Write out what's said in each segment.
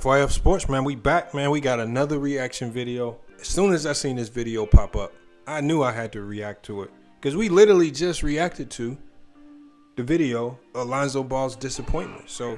FYF Sports, man, we back, man. We got another reaction video. As soon as I seen this video pop up, I knew I had to react to it because we literally just reacted to the video of Lonzo Ball's disappointment. So,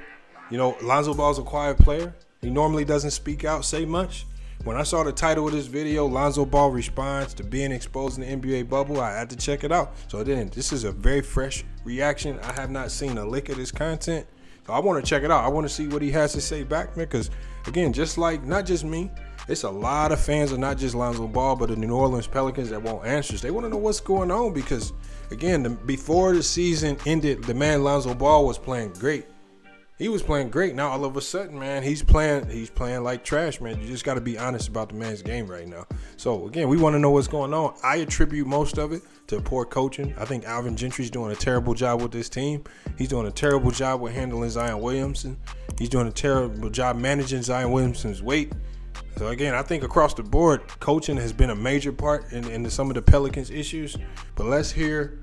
you know, Lonzo Ball's a quiet player. He normally doesn't speak out, say much. When I saw the title of this video, Lonzo Ball Responds to being exposed in the NBA bubble, I had to check it out. So then, this is a very fresh reaction. I have not seen a lick of this content. So I want to check it out. I want to see what he has to say back, man, because, again, just like, not just me, it's a lot of fans of not just Lonzo Ball, but the New Orleans Pelicans that want answers. They want to know what's going on because, again, before the season ended, the man Lonzo Ball was playing great. He was playing great. Now, all of a sudden, man, he's playing like trash, man. You just got to be honest about the man's game right now. So, again, we want to know what's going on. I attribute most of it to poor coaching. I think Alvin Gentry's doing a terrible job with this team. He's doing a terrible job with handling Zion Williamson. He's doing a terrible job managing Zion Williamson's weight. So, again, I think across the board, coaching has been a major part in some of the Pelicans' issues. But let's hear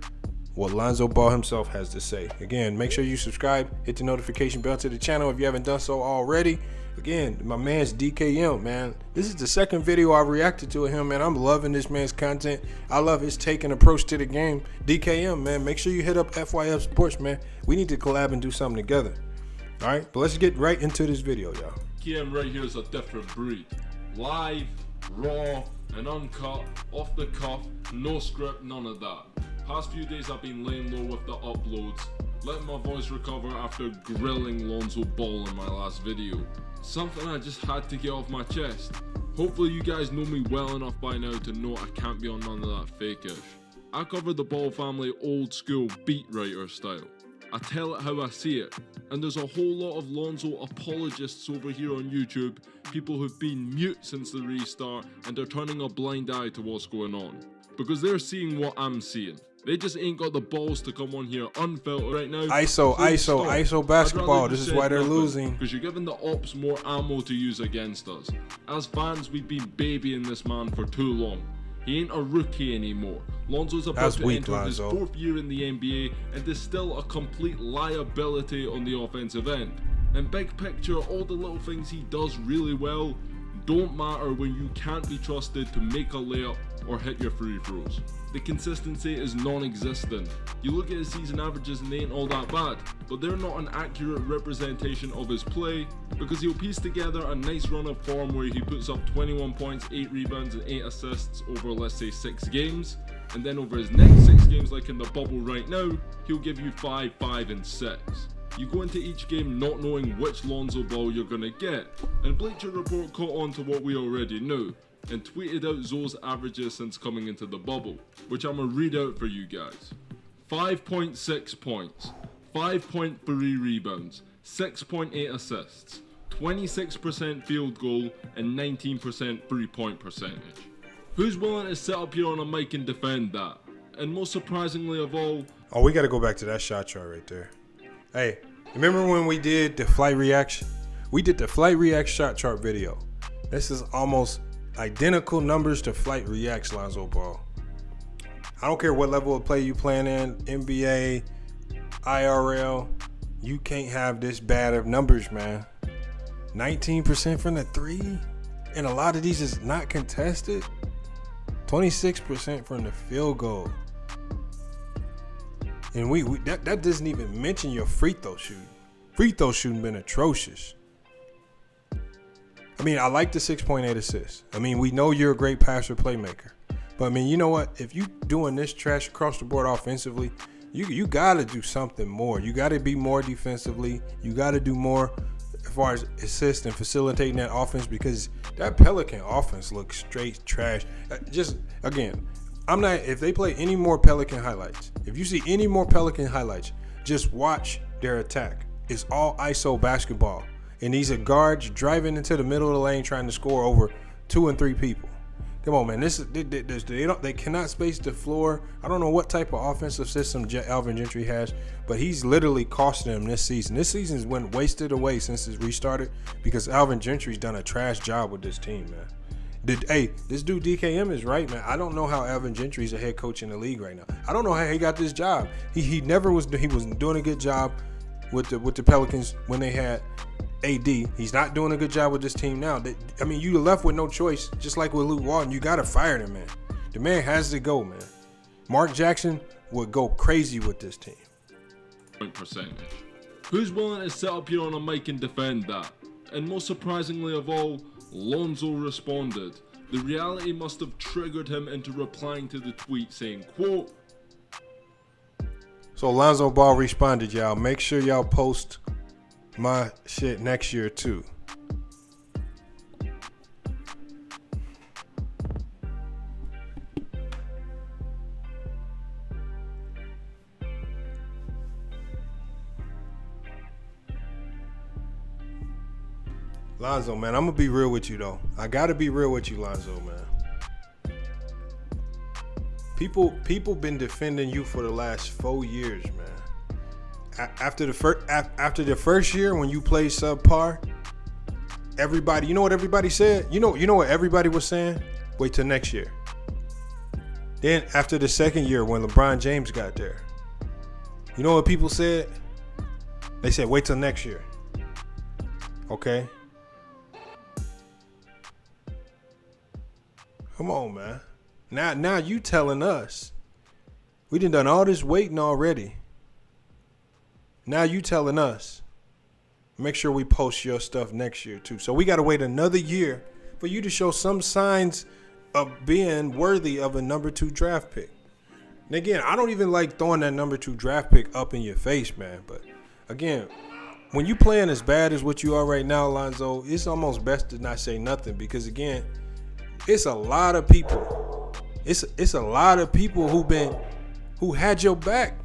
what Lonzo Ball himself has to say. Again, make sure you subscribe, hit the notification bell to the channel if you haven't done so already. Again, my man's DKM, man. This is the second video I've reacted to him, man. I'm loving this man's content. I love his take and approach to the game. DKM, man, make sure you hit up FYF Sports, man. We need to collab and do something together. All right, but let's get right into this video, y'all. DKM right here is a different breed. Live, raw, and uncut, off the cuff, no script, none of that. Past few days I've been laying low with the uploads, letting my voice recover after grilling Lonzo Ball in my last video. Something I just had to get off my chest. Hopefully you guys know me well enough by now to know I can't be on none of that fake-ish. I cover the Ball family old school beat writer style. I tell it how I see it, and there's a whole lot of Lonzo apologists over here on YouTube, people who've been mute since the restart and are turning a blind eye to what's going on. Because they're seeing what I'm seeing. They just ain't got the balls to come on here unfiltered right now. ISO basketball. This is why they're losing. Because you're giving the ops more ammo to use against us. As fans, we've been babying this man for too long. He ain't a rookie anymore. Lonzo's about to enter his fourth year in the NBA and is still a complete liability on the offensive end. And big picture, all the little things he does really well don't matter when you can't be trusted to make a layup or hit your free throws. The consistency is non-existent. You look at his season averages and they ain't all that bad, but they're not an accurate representation of his play because he'll piece together a nice run of form where he puts up 21 points, 8 rebounds and 8 assists over, let's say, 6 games, and then over his next 6 games, like in the bubble right now, he'll give you 5, 5 and 6. You go into each game not knowing which Lonzo Ball you're gonna get, and Bleacher Report caught on to what we already knew and tweeted out Zoe's averages since coming into the bubble, which I'm gonna read out for you guys. 5.6 points, 5.3 rebounds, 6.8 assists, 26% field goal, and 19% 3-point percentage. Who's willing to sit up here on a mic and defend that? And most surprisingly of all, oh, we gotta go back to that shot chart right there. Hey, remember when we did the flight reaction? We did the flight react shot chart video. This is almost identical numbers to flight reacts Lonzo Ball. I don't care what level of play you playing in, NBA, IRL, you can't have this bad of numbers, man. 19% from the 3, and a lot of these is not contested. 26% from the field goal. And that doesn't even mention your free throw shooting. Free throw shooting been atrocious. I mean, I like the 6.8 assists. I mean, we know you're a great passer playmaker. But, I mean, you know what? If you doing this trash across the board offensively, you got to do something more. You got to be more defensively. You got to do more as far as assist and facilitating that offense because that Pelican offense looks straight trash. Just, again, if they play any more Pelican highlights, if you see any more Pelican highlights, just watch their attack. It's all ISO basketball. And these are guards driving into the middle of the lane trying to score over 2 and 3 people. Come on, man. They cannot space the floor. I don't know what type of offensive system Alvin Gentry has, but he's literally costing them this season. This season's went wasted away since it's restarted because Alvin Gentry's done a trash job with this team, man. Hey, this dude DKM is right, man. I don't know how Alvin Gentry's a head coach in the league right now. I don't know how he got this job. He never was. He was doing a good job with the Pelicans when they had AD. He's not doing a good job with this team now. I mean, you left with no choice. Just like with Luke Walton, you got to fire the man. The man has to go, man. Mark Jackson would go crazy with this team. Percentage. Who's willing to sit up here on a mic and defend that? And most surprisingly of all, Lonzo responded. The reality must have triggered him into replying to the tweet saying, quote, so Lonzo Ball responded, y'all. Make sure y'all post my shit next year too. Lonzo, man, I'm gonna be real with you though. I gotta be real with you, Lonzo, man. People been defending you for the last 4 years, man. After the first year when you played subpar, everybody, you know what everybody said? You know what everybody was saying? Wait till next year. Then after the second year when LeBron James got there, you know what people said? They said wait till next year. Okay. Come on, man. Now you telling us. We done all this waiting already. Now you telling us. Make sure we post your stuff next year too. So we got to wait another year for you to show some signs of being worthy of a number 2 draft pick. And again, I don't even like throwing that number 2 draft pick up in your face, man. But again, when you playing as bad as what you are right now, Lonzo, it's almost best to not say nothing because again, it's a lot of people. It's a lot of people who had your back.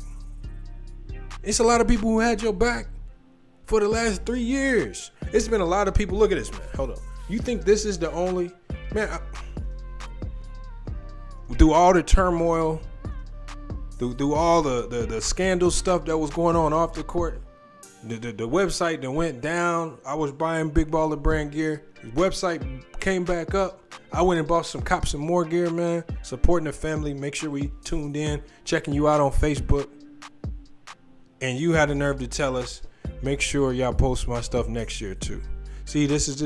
It's a lot of people who had your back for the last 3 years. It's been a lot of people. Look at this, man. Hold on. You think this is the only man? Through all the turmoil, through all the scandal stuff that was going on off the court, the website that went down. I was buying Big Baller Brand gear. The website came back up. I went and bought some more gear, man. Supporting the family. Make sure we tuned in. Checking you out on Facebook. And you had the nerve to tell us, make sure y'all post my stuff next year too. See, this is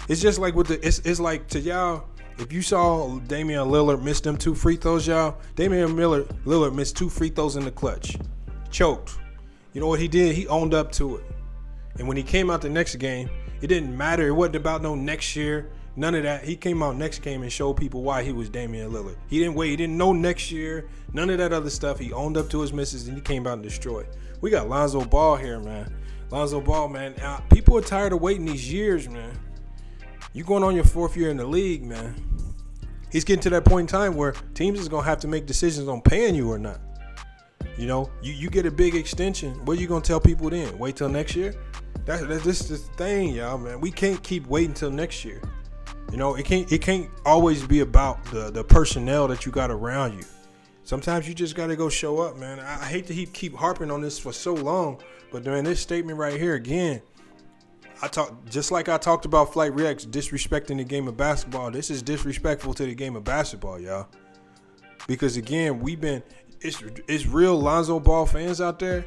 it's just like with it's like to y'all, if you saw Damian Lillard miss them 2 free throws, y'all, Damian Lillard missed 2 free throws in the clutch. Choked. You know what he did? He owned up to it. And when he came out the next game, it didn't matter. It wasn't about no next year. None of that. He came out next game and showed people why he was Damian Lillard. He didn't wait. He didn't know next year. None of that other stuff. He owned up to his misses and he came out and destroyed. We got Lonzo Ball here, man. Lonzo Ball, man. People are tired of waiting these years, man. You going on your 4th year in the league, man. He's getting to that point in time where teams is going to have to make decisions on paying you or not. You know, you get a big extension. What are you going to tell people then? Wait till next year? That's the thing, y'all, man. We can't keep waiting till next year. You know, it can't always be about the personnel that you got around you. Sometimes you just got to go show up, man. I hate to keep harping on this for so long, but man, this statement right here, again, I talked about Flight Reacts disrespecting the game of basketball. This is disrespectful to the game of basketball, y'all. Because again, it's real Lonzo Ball fans out there.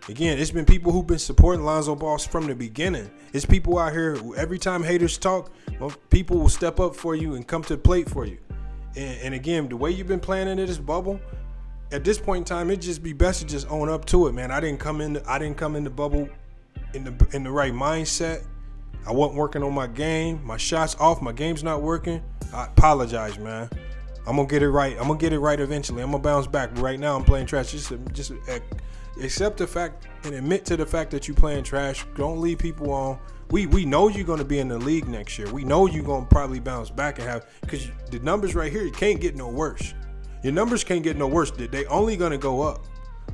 Again, it's been people who've been supporting Lonzo Ball from the beginning. It's people out here who every time haters talk, well, people will step up for you and come to the plate for you. And again, the way you've been playing into this bubble, at this point in time, it'd just be best to just own up to it, man. I didn't come in the bubble in the right mindset. I wasn't working on my game. My shot's off. My game's not working. I apologize, man. I'm gonna get it right. I'm gonna get it right eventually. I'm gonna bounce back. But right now, I'm playing trash. Just accept the fact and admit to the fact that you're playing trash. Don't leave people on. We know you're going to be in the league next year. We know you're going to probably bounce back and have, because the numbers right here, you can't get no worse. Your numbers can't get no worse. They only going to go up.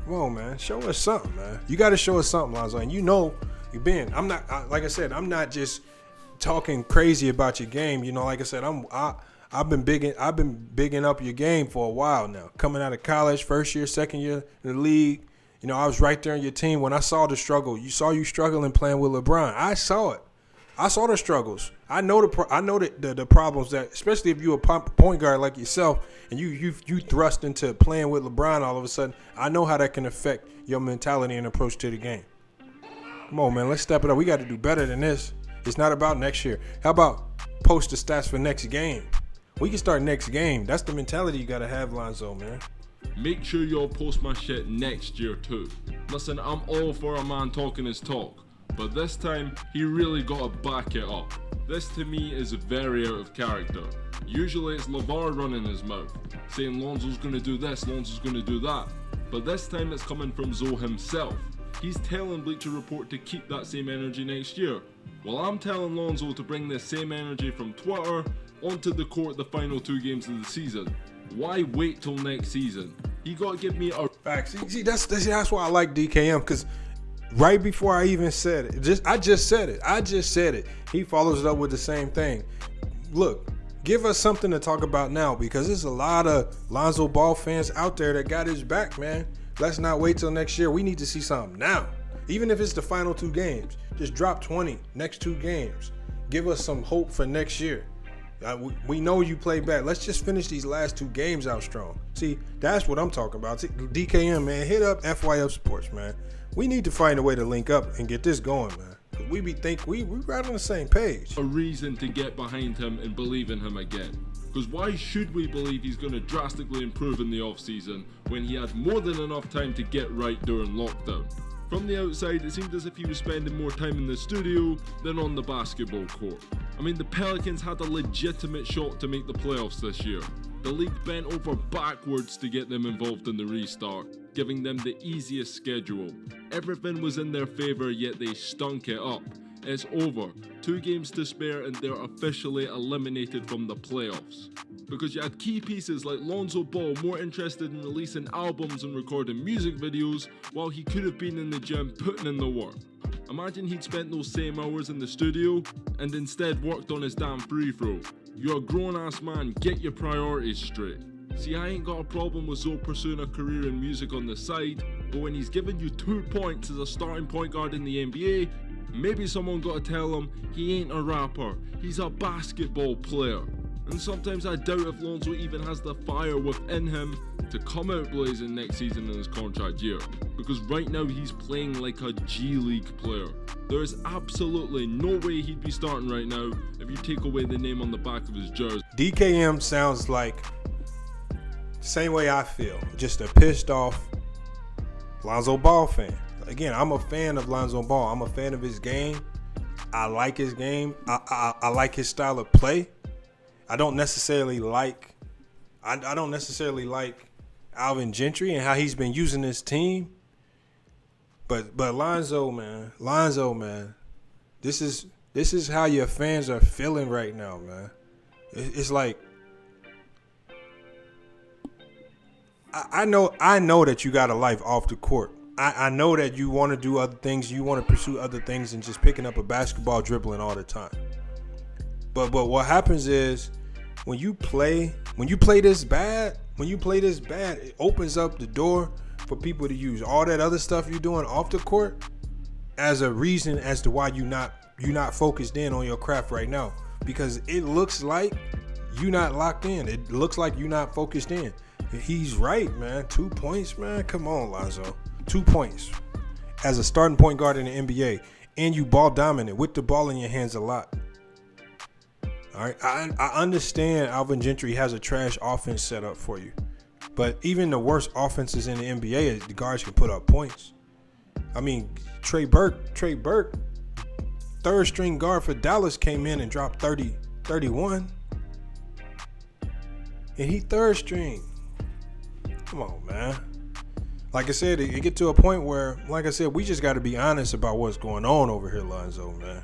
Come on, man. Show us something, man. You got to show us something, Lonzo. And you know, I'm not, like I said, I'm not just talking crazy about your game. You know, like I said, I've been bigging up your game for a while now. Coming out of college, first year, second year in the league. You know, I was right there in your team when I saw the struggle. You struggling playing with LeBron. I saw it. I saw the struggles. I know the problems that, especially if you're a point guard like yourself and you thrust into playing with LeBron all of a sudden. I know how that can affect your mentality and approach to the game. Come on, man. Let's step it up. We got to do better than this. It's not about next year. How about post the stats for next game? We can start next game. That's the mentality you got to have, Lonzo, man. Make sure y'all post my shit next year too. Listen, I'm all for a man talking his talk, but this time he really gotta back it up. This to me is very out of character. Usually it's LeVar running his mouth, saying Lonzo's gonna do this, Lonzo's gonna do that. But this time it's coming from Zoe himself. He's telling Bleacher Report to keep that same energy next year. Well, I'm telling Lonzo to bring this same energy from Twitter onto the court the final 2 games of the season. Why wait till next season? He gotta give me a fact. See, that's why I like DKM, because right before I even said it, I just said it. He follows it up with the same thing. Look, give us something to talk about now, because there's a lot of Lonzo Ball fans out there that got his back, man. Let's not wait till next year. We need to see something now. Even if it's the final 2 games, just drop 20 next 2 games. Give us some hope for next year. We know you play bad. Let's just finish these last 2 games out strong. See, that's what I'm talking about. DKM, man, hit up FYF Sports, man. We need to find a way to link up and get this going, man. Cause we right on the same page. A reason to get behind him and believe in him again. Because why should we believe he's going to drastically improve in the offseason when he had more than enough time to get right during lockdown? From the outside, it seemed as if he was spending more time in the studio than on the basketball court. I mean, the Pelicans had a legitimate shot to make the playoffs this year. The league bent over backwards to get them involved in the restart, giving them the easiest schedule. Everything was in their favor, yet they stunk it up. It's over. 2 games to spare and they're officially eliminated from the playoffs. Because you had key pieces like Lonzo Ball more interested in releasing albums and recording music videos while he could have been in the gym putting in the work. Imagine he'd spent those same hours in the studio and instead worked on his damn free throw. You're a grown ass man, get your priorities straight. See, I ain't got a problem with Zoe pursuing a career in music on the side, but when he's giving you 2 points as a starting point guard in the NBA, maybe someone gotta tell him he ain't a rapper, he's a basketball player. And sometimes I doubt if Lonzo even has the fire within him to come out blazing next season in his contract year. Because right now he's playing like a G League player. There is absolutely no way he'd be starting right now if you take away the name on the back of his jersey. DKM sounds like the same way I feel. Just a pissed off Lonzo Ball fan. Again, I'm a fan of Lonzo Ball. I'm a fan of his game. I like his game. I like his style of play. I don't necessarily like Alvin Gentry and how he's been using his team. But Lonzo, man, this is how your fans are feeling right now, man. It's like I know that you got a life off the court. I know that you want to do other things, you want to pursue other things than just picking up a basketball, dribbling all the time. But what happens is when you play this bad, it opens up the door for people to use all that other stuff you're doing off the court as a reason as to why you're not focused in on your craft right now. Because it looks like you're not locked in. It looks like you're not focused in. He's right, man. 2 points, man. Come on, Lonzo. 2 points as a starting point guard in the NBA, and you ball dominant with the ball in your hands a lot. All right, I understand Alvin Gentry has a trash offense set up for you, but even the worst offenses in the NBA, the guards can put up points. I mean, Trey Burke, third string guard for Dallas, came in and dropped 31, and he third string. Come on, man. Like I said, it get to a point where, like I said, we just got to be honest about what's going on over here, Lonzo, man.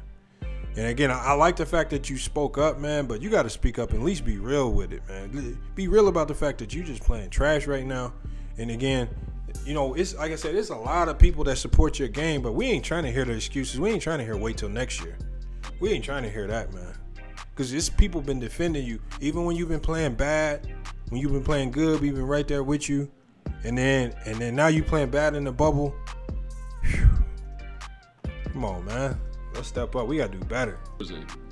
And again, I like the fact that you spoke up, man, but you got to speak up and at least be real with it, man. Be real about the fact that you just playing trash right now. And again, you know, it's like I said, there's a lot of people that support your game, but we ain't trying to hear the excuses. We ain't trying to hear wait till next year. We ain't trying to hear that, man. Because it's people been defending you, even when you've been playing bad, when you've been playing good, we've been right there with you. And then now you playing bad in the bubble. Whew. Come on, man. Let's step up. We got to do better.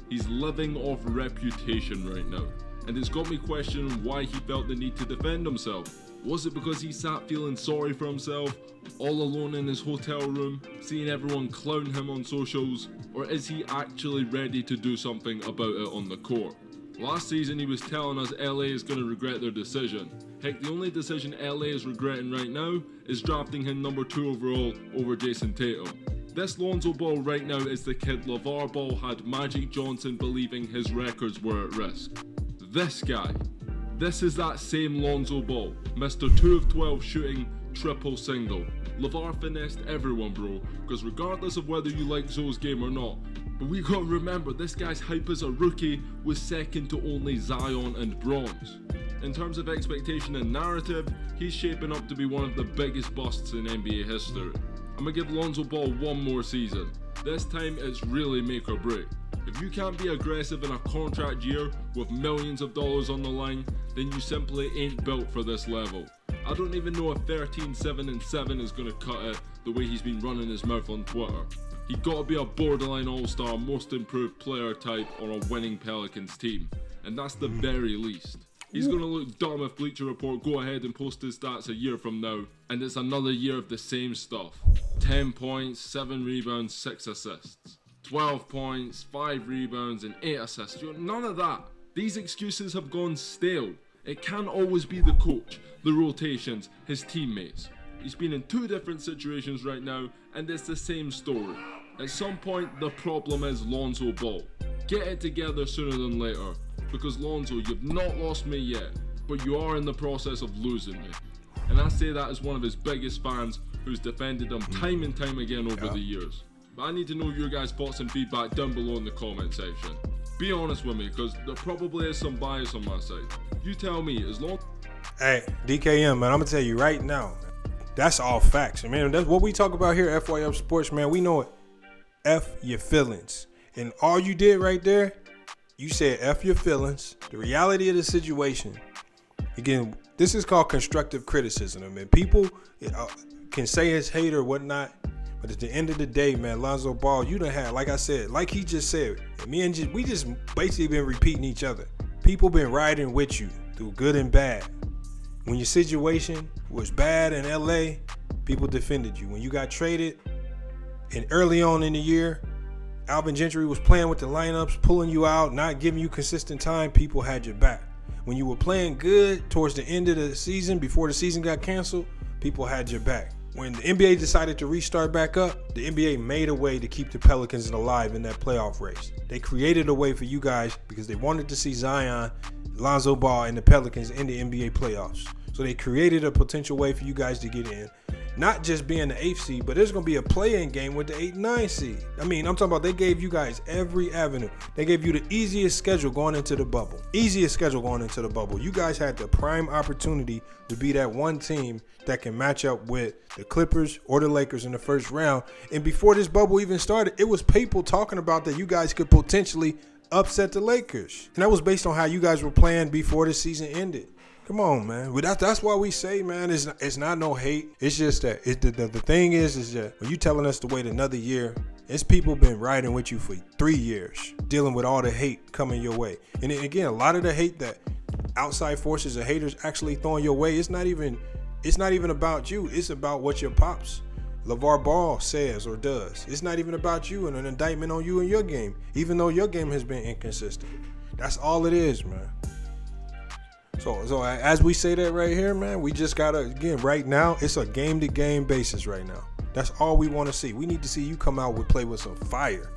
He's living off reputation right now. And it's got me questioning why he felt the need to defend himself. Was it because he sat feeling sorry for himself, all alone in his hotel room, seeing everyone clown him on socials, or is he actually ready to do something about it on the court? Last season he was telling us LA is going to regret their decision. Heck, the only decision LA is regretting right now is drafting him number 2 overall over Jason Tatum. This Lonzo Ball right now is the kid LeVar Ball had Magic Johnson believing his records were at risk. This guy. This is that same Lonzo Ball, Mr. 2 of 12 shooting, triple single. LeVar finessed everyone, bro, because regardless of whether you like Zoe's game or not, but we gotta remember this guy's hype as a rookie was second to only Zion and Bronze. In terms of expectation and narrative, he's shaping up to be one of the biggest busts in NBA history. I'm gonna give Lonzo Ball one more season. This time it's really make or break. If you can't be aggressive in a contract year with millions of dollars on the line, then you simply ain't built for this level. I don't even know if 13-7-7 is going to cut it the way he's been running his mouth on Twitter. He gotta be a borderline all-star, most improved player type on a winning Pelicans team, and that's the very least. He's gonna look dumb if Bleacher Report go ahead and post his stats a year from now, and it's another year of the same stuff. 10 points, 7 rebounds, 6 assists. 12 points, 5 rebounds, and 8 assists. None of that. These excuses have gone stale. It can't always be the coach, the rotations, his teammates. He's been in 2 different situations right now, and it's the same story. At some point, the problem is Lonzo Ball. Get it together sooner than later, because Lonzo, you've not lost me yet, but you are in the process of losing me. And I say that as one of his biggest fans who's defended him time and time again over the years. But I need to know your guys' thoughts and feedback down below in the comment section. Be honest with me, because there probably is some bias on my side. You tell me, as long... Hey, DKM, man, I'm going to tell you right now, that's all facts. Man, that's what we talk about here at FYF Sports, man. We know it. F your feelings. And all you did right there, you said F your feelings, the reality of the situation. Again, this is called constructive criticism. I mean, people can say it's hate or whatnot, but at the end of the day, man, Lonzo Ball, you done had, like I said, like he just said, we just basically been repeating each other. People been riding with you through good and bad. When your situation was bad in LA, people defended you. When you got traded, and early on in the year, Alvin Gentry was playing with the lineups, pulling you out, not giving you consistent time, people had your back. When you were playing good towards the end of the season, before the season got canceled, people had your back. When the NBA decided to restart back up, the NBA made a way to keep the Pelicans alive in that playoff race. They created a way for you guys because they wanted to see Zion, Lonzo Ball, and the Pelicans in the NBA playoffs. So they created a potential way for you guys to get in. Not just being the 8th seed, but there's going to be a play-in game with the 8 and 9 seed. I mean, I'm talking about they gave you guys every avenue. They gave you the easiest schedule going into the bubble. Easiest schedule going into the bubble. You guys had the prime opportunity to be that one team that can match up with the Clippers or the Lakers in the first round. And before this bubble even started, it was people talking about that you guys could potentially upset the Lakers. And that was based on how you guys were playing before the season ended. Come on, man. But that's why we say, man, it's not no hate. It's just that the thing is that when you telling us to wait another year, it's people been riding with you for 3 years, dealing with all the hate coming your way. And again, a lot of the hate that outside forces or haters actually throwing your way, it's not even about you. It's about what your pops, LeVar Ball, says or does. It's not even about you and an indictment on you and your game, even though your game has been inconsistent. That's all it is, man. So as we say that right here, man, we just gotta, again, right now, it's a game-to-game basis right now. That's all we want to see. We need to see you come out with play with some fire.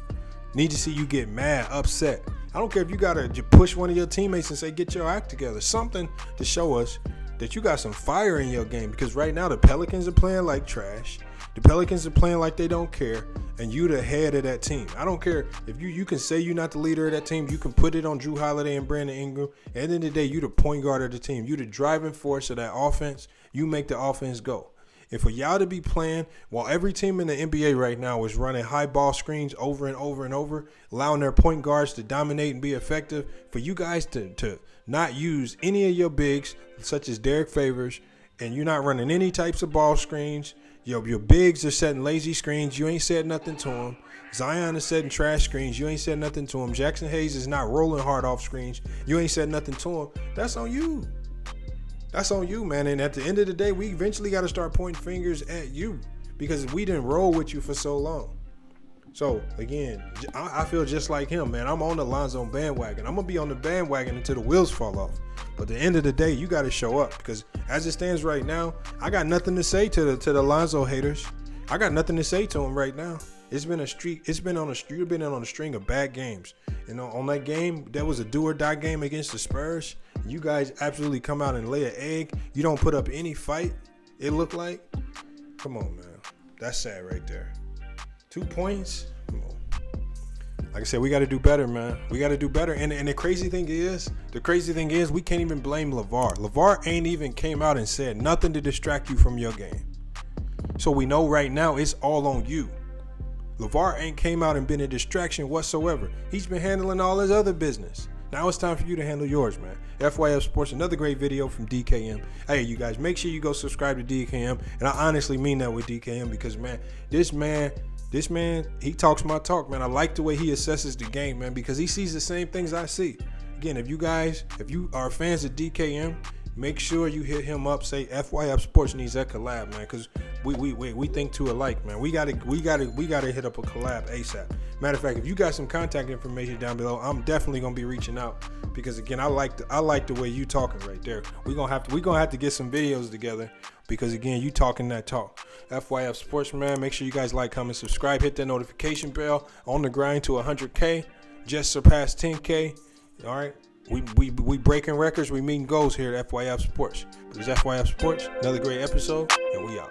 Need to see you get mad, upset. I don't care if you gotta push one of your teammates and say, get your act together. Something to show us that you got some fire in your game. Because right now the Pelicans are playing like trash. The Pelicans are playing like they don't care, and you the head of that team. I don't care if you can say you're not the leader of that team. You can put it on Drew Holiday and Brandon Ingram. At the end of the day, you the point guard of the team. You the driving force of that offense. You make the offense go. And for y'all to be playing while every team in the NBA right now is running high ball screens over and over and over, allowing their point guards to dominate and be effective, for you guys to not use any of your bigs, such as Derek Favors, and you're not running any types of ball screens. Your bigs are setting lazy screens. You ain't said nothing to them. Zion is setting trash screens. You ain't said nothing to him. Jackson Hayes is not rolling hard off screens. You ain't said nothing to him. That's on you. That's on you, man. And at the end of the day, we eventually got to start pointing fingers at you because we didn't roll with you for so long. So, again, I feel just like him, man. I'm on the Lonzo bandwagon. I'm going to be on the bandwagon until the wheels fall off. But at the end of the day, you got to show up because as it stands right now, I got nothing to say to the Lonzo haters. I got nothing to say to them right now. It's been a streak. It's been on a streak. You've been on a string of bad games. You know, on that game, that was a do or die game against the Spurs. You guys absolutely come out and lay an egg. You don't put up any fight. It looked like. Come on, man. That's sad right there. 2 points. Come on. Like I said, we got to do better, man. We got to do better. And the crazy thing is, we can't even blame LeVar. LeVar ain't even came out and said nothing to distract you from your game. So we know right now it's all on you. LeVar ain't came out and been a distraction whatsoever. He's been handling all his other business. Now it's time for you to handle yours, man. FYF Sports, another great video from DKM. Hey, you guys, make sure you go subscribe to DKM. And I honestly mean that with DKM because, man, this man, he talks my talk, man. I like the way he assesses the game, man, because he sees the same things I see. Again, if you are fans of DKM, make sure you hit him up. Say FYF Sports needs that collab, man, because we think too alike, man. We gotta hit up a collab ASAP. Matter of fact, if you got some contact information down below, I'm definitely gonna be reaching out because again, I like the way you talking right there. We're gonna have to get some videos together because again, you talking that talk. FYF Sports, man. Make sure you guys like, comment, subscribe, hit that notification bell. On the grind to 100K, just surpassed 10K. All right. We breaking records, we meeting goals here at FYF Sports. But it's FYF Sports, another great episode, and we out.